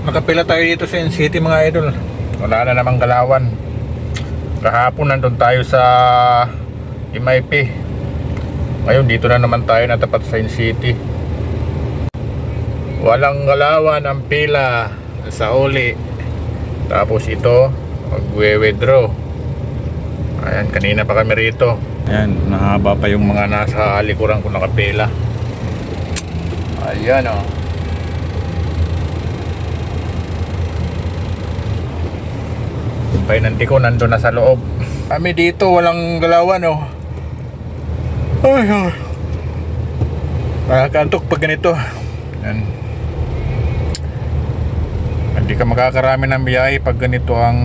Nakapila tayo dito sa NCT mga idol. Wala na namang galawan. Kahapon nandun tayo sa MIP. Ngayon dito na naman tayo natapat sa NCT. Walang galawan ang pila sa uli. Tapos ito magwe-withdraw. Ayan, kanina pa kami rito. Ayan, nahaba pa yung mga nasa likuran ko nakapila. Ayan o. Painanti ko nandun na sa loob. Kami dito walang galawan o. Ay, ay. Nakakantok pag ganito. Ayan. Hindi ka makakarami ng biyahe pag ganito ang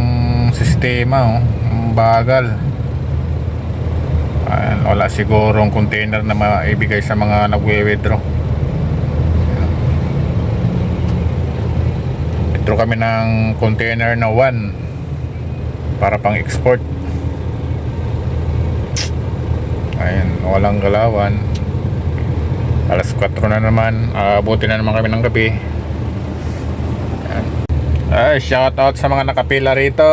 sistema o. Ang bagal. Ayan, wala sigurong container na maibigay sa mga nagwe-withdraw. Withdraw kami ng container na 1 para pang export. Ayan, walang galawan. Alas 4 na naman. Abuti na naman kami ng gabi. Ayan. Ay, shout out sa mga nakapila rito.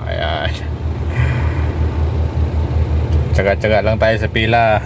Ayan. Tsaga-tsaga lang tayo sa pila.